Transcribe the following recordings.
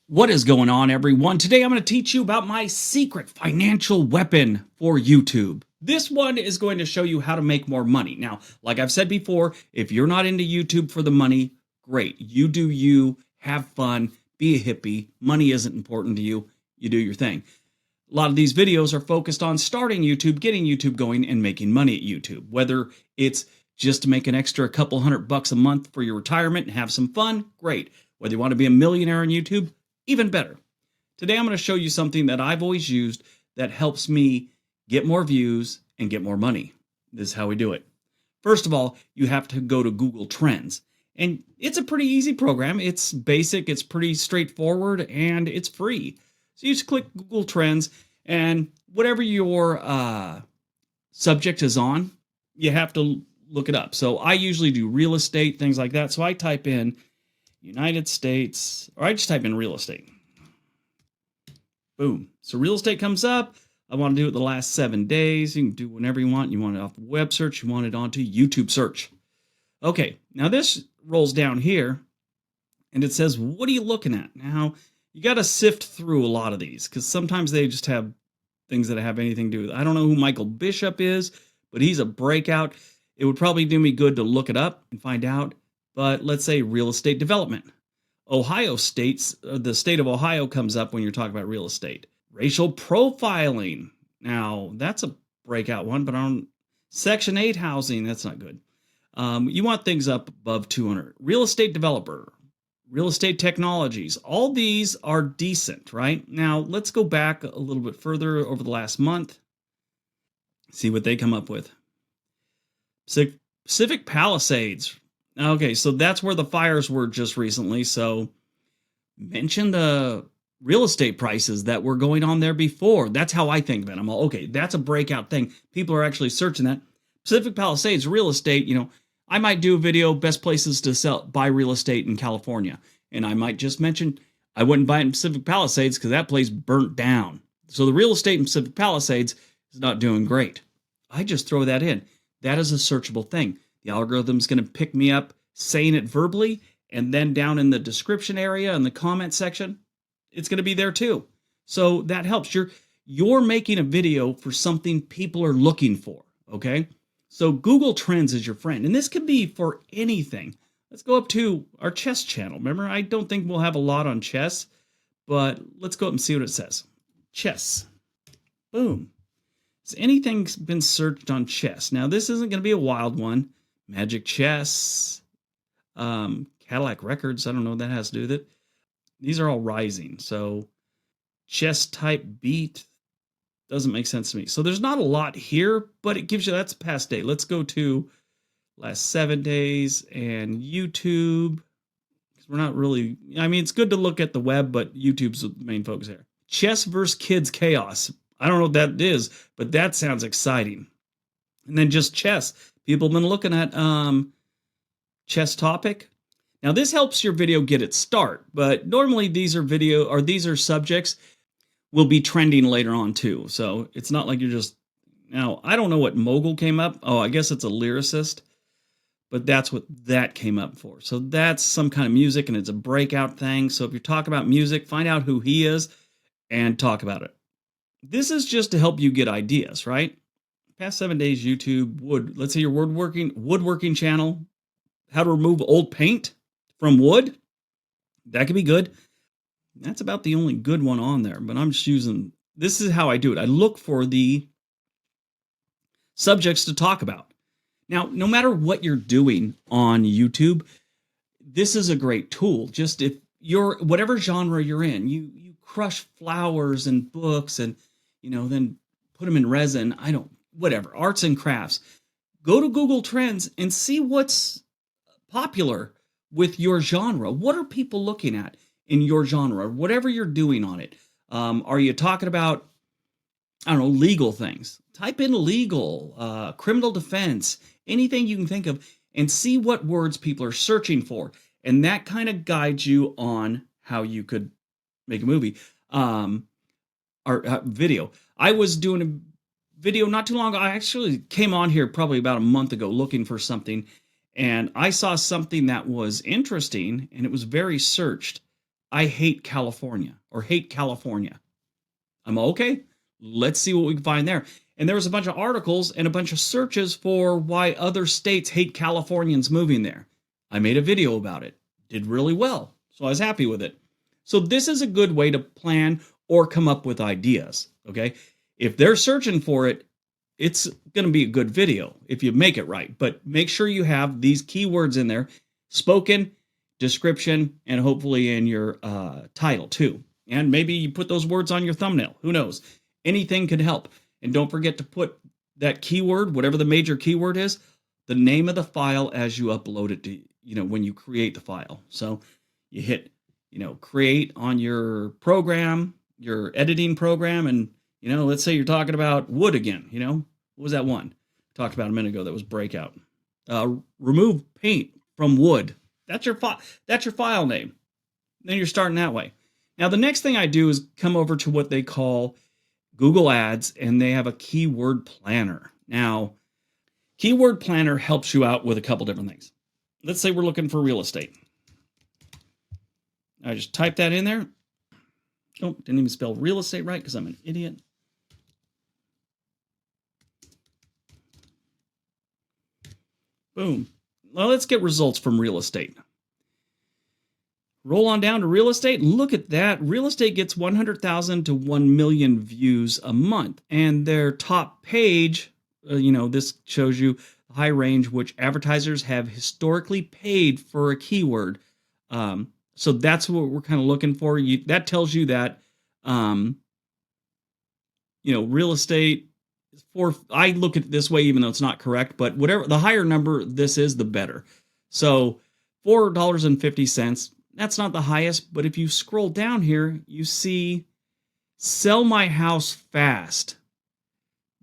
What is going on, everyone? Today I'm going to teach you about my secret financial weapon for YouTube. This one is going to show you how to make more money. Now, like I've said before, if you're not into YouTube for the money, great. You do you, have fun, be a hippie. Money isn't important to you. You do your thing. A lot of these videos are focused on starting YouTube, getting YouTube going, and making money at YouTube. Whether it's just to make an extra couple $100 a month for your retirement and have some fun, great. Whether you want to be a millionaire on YouTube, even better. Today I'm going to show you something that I've always used that helps me get more views and get more money. This is how we do it. First of all, you have to go to Google Trends. And it's a pretty easy program. It's basic, it's pretty straightforward, and it's free. So you just click Google Trends, and whatever your subject is on, you have to look it up. So I usually do real estate, things like that. So I type in United States, or I just type in real estate. Boom. So real estate comes up. I want to do it the last 7 days. You can do whenever you want. You want it off web search. You want it onto YouTube search. Okay. Now this rolls down here and it says, what are you looking at? Now you got to sift through a lot of these because sometimes they just have things that have anything to do with it. I don't know who Michael Bishop is, but he's a breakout. It would probably do me good to look it up and find out. But let's say real estate development. The state of Ohio comes up when you're talking about real estate. Racial profiling. Now, that's a breakout one, but on Section 8 housing, that's not good. You want things up above 200. Real estate developer, real estate technologies. All these are decent, right? Now, let's go back a little bit further over the last month. See what they come up with. Pacific Palisades. Okay, so that's where the fires were just recently. So mention the real estate prices that were going on there before. That's how I think of it. I'm all, okay, that's a breakout thing. People are actually searching that. Pacific Palisades real estate, I might do a video, best places to buy real estate in California. And I might just mention, I wouldn't buy it in Pacific Palisades because that place burnt down. So the real estate in Pacific Palisades is not doing great. I just throw that in. That is a searchable thing. The algorithm's going to pick me up saying it verbally, and then down in the description area in the comment section, it's going to be there too. So that helps. You're making a video for something people are looking for, okay? So Google Trends is your friend, and this could be for anything. Let's go up to our chess channel. Remember, I don't think we'll have a lot on chess, but let's go up and see what it says. Chess. Boom. Has anything been searched on chess? Now, this isn't going to be a wild one. Magic Chess, Cadillac Records, I don't know what that has to do with it. These are all rising. So chess type beat doesn't make sense to me. So there's not a lot here, but it gives you, that's past day. Let's go to last 7 days and YouTube. Because we're not really, it's good to look at the web, but YouTube's the main focus here. Chess versus Kids Chaos. I don't know what that is, but that sounds exciting. And then just chess. People have been looking at chess topic. Now this helps your video get its start, but normally these are subjects will be trending later on too. So it's not like you're just, now I don't know what mogul came up. Oh, I guess it's a lyricist, but that's what that came up for. So that's some kind of music and it's a breakout thing. So if you talk about music, find out who he is and talk about it. This is just to help you get ideas, right? Past 7 days, YouTube, let's say your woodworking channel, how to remove old paint from wood. That could be good. That's about the only good one on there, but I'm just this is how I do it. I look for the subjects to talk about. Now, no matter what you're doing on YouTube, this is a great tool. Just if whatever genre you're in, you crush flowers and books and, then put them in resin. Whatever, arts and crafts. Go to Google Trends and see what's popular with your genre. What are people looking at in your genre? Whatever you're doing on it. Are you talking about, legal things? Type in legal, criminal defense, anything you can think of, and see what words people are searching for. And that kind of guides you on how you could make a movie or video. I was doing a video not too long ago. I actually came on here probably about a month ago looking for something, and I saw something that was interesting, and it was very searched. I hate California or hate California. I'm okay. Let's see what we can find there. And there was a bunch of articles and a bunch of searches for why other states hate Californians moving there. I made a video about it. Did really well. So I was happy with it. So this is a good way to plan or come up with ideas. Okay. If they're searching for it, it's going to be a good video if you make it right. But make sure you have these keywords in there, spoken, description, and hopefully in your title too. And maybe you put those words on your thumbnail. Who knows? Anything could help. And don't forget to put that keyword, whatever the major keyword is, the name of the file as you upload it to, when you create the file. So you hit, create on your program, your editing program. And, let's say you're talking about wood again. What was that one? Talked about a minute ago that was breakout. Remove paint from wood. That's your file name. Then you're starting that way. Now, the next thing I do is come over to what they call Google Ads, and they have a keyword planner. Now, keyword planner helps you out with a couple different things. Let's say we're looking for real estate. I just type that in there. Oh, didn't even spell real estate right because I'm an idiot. Boom. Well, let's get results from real estate. Roll on down to real estate. Look at that. Real estate gets 100,000 to 1 million views a month. And their top page, this shows you the high range, which advertisers have historically paid for a keyword. So that's what we're kind of looking for. That tells you that, real estate, I look at it this way, even though it's not correct, but whatever, the higher number this is, the better. So $4.50. That's not the highest, but if you scroll down here, you see sell my house fast.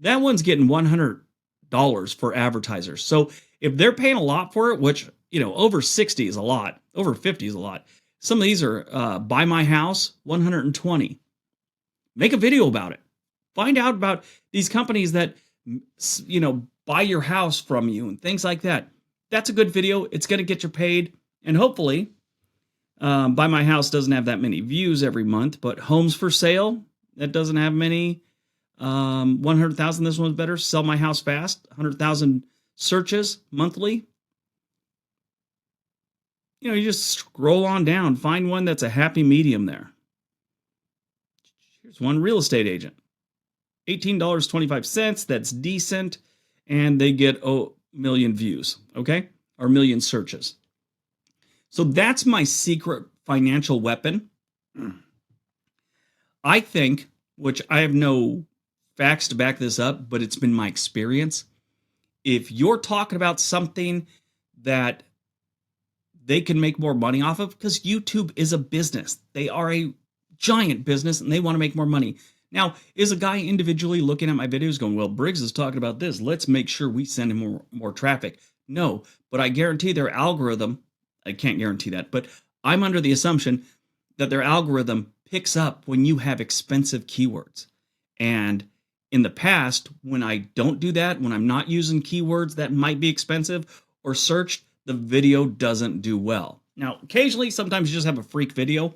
That one's getting $100 for advertisers. So if they're paying a lot for it, which, over 60 is a lot, over 50 is a lot. Some of these are buy my house, 120. Make a video about it. Find out about these companies that, buy your house from you and things like that. That's a good video. It's going to get you paid. And hopefully, Buy My House doesn't have that many views every month, but Homes for Sale, that doesn't have many. 100,000, this one's better. Sell My House Fast, 100,000 searches monthly. You just scroll on down, find one that's a happy medium there. Here's one real estate agent. $18.25, that's decent, and they get a million views, okay? Or million searches. So that's my secret financial weapon. I think, which I have no facts to back this up, but it's been my experience. If you're talking about something that they can make more money off of, because YouTube is a business. They are a giant business and they want to make more money. Now, is a guy individually looking at my videos going, well, Briggs is talking about this. Let's make sure we send him more traffic. No, but I guarantee their algorithm, I can't guarantee that, but I'm under the assumption that their algorithm picks up when you have expensive keywords. And in the past, when I don't do that, when I'm not using keywords that might be expensive or searched, the video doesn't do well. Now, occasionally, sometimes you just have a freak video,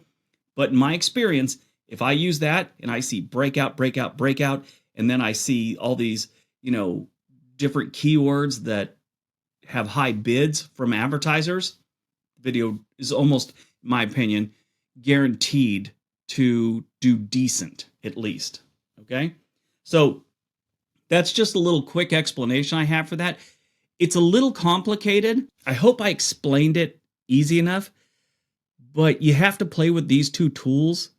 but in my experience, if I use that and I see breakout, breakout, breakout, and then I see all these, different keywords that have high bids from advertisers, the video is almost, in my opinion, guaranteed to do decent, at least. Okay? So that's just a little quick explanation I have for that. It's a little complicated. I hope I explained it easy enough, but you have to play with these two tools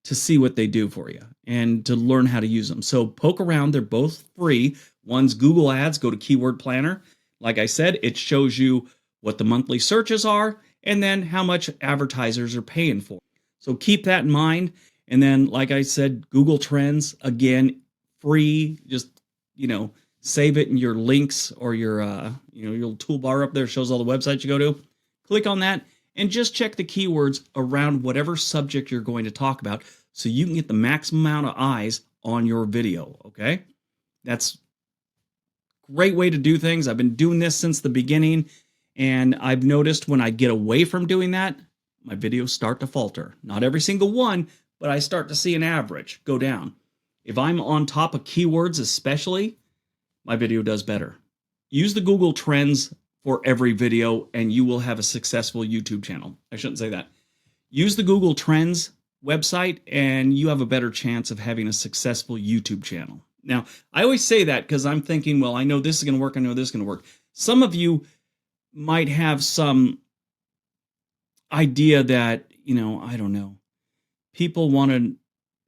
to see what they do for you and to learn how to use them. So poke around. They're both free. One's Google Ads. Go to Keyword Planner. Like I said, it shows you what the monthly searches are and then how much advertisers are paying for. So keep that in mind. And then, like I said, Google Trends, again, free. Just, save it in your links or your your toolbar up there shows all the websites you go to. Click on that and just check the keywords around whatever subject you're going to talk about so you can get the maximum amount of eyes on your video, okay? That's a great way to do things. I've been doing this since the beginning, and I've noticed when I get away from doing that, my videos start to falter. Not every single one, but I start to see an average go down. If I'm on top of keywords especially, my video does better. Use the Google Trends for every video and you will have a successful YouTube channel. I shouldn't say that. Use the Google Trends website and you have a better chance of having a successful YouTube channel. Now, I always say that because I'm thinking, well, I know this is going to work. I know this is going to work. Some of you might have some idea that, I don't know, people want to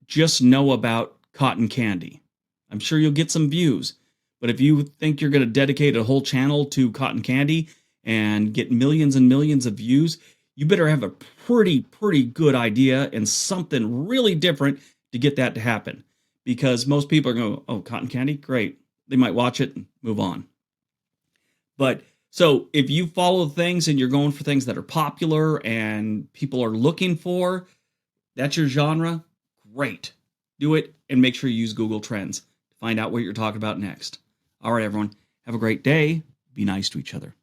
just know about cotton candy. I'm sure you'll get some views. But if you think you're going to dedicate a whole channel to cotton candy and get millions and millions of views, you better have a pretty good idea and something really different to get that to happen. Because most people are going, oh, cotton candy? Great. They might watch it and move on. But so if you follow things and you're going for things that are popular and people are looking for, that's your genre, great. Do it and make sure you use Google Trends to find out what you're talking about next. All right, everyone. Have a great day. Be nice to each other.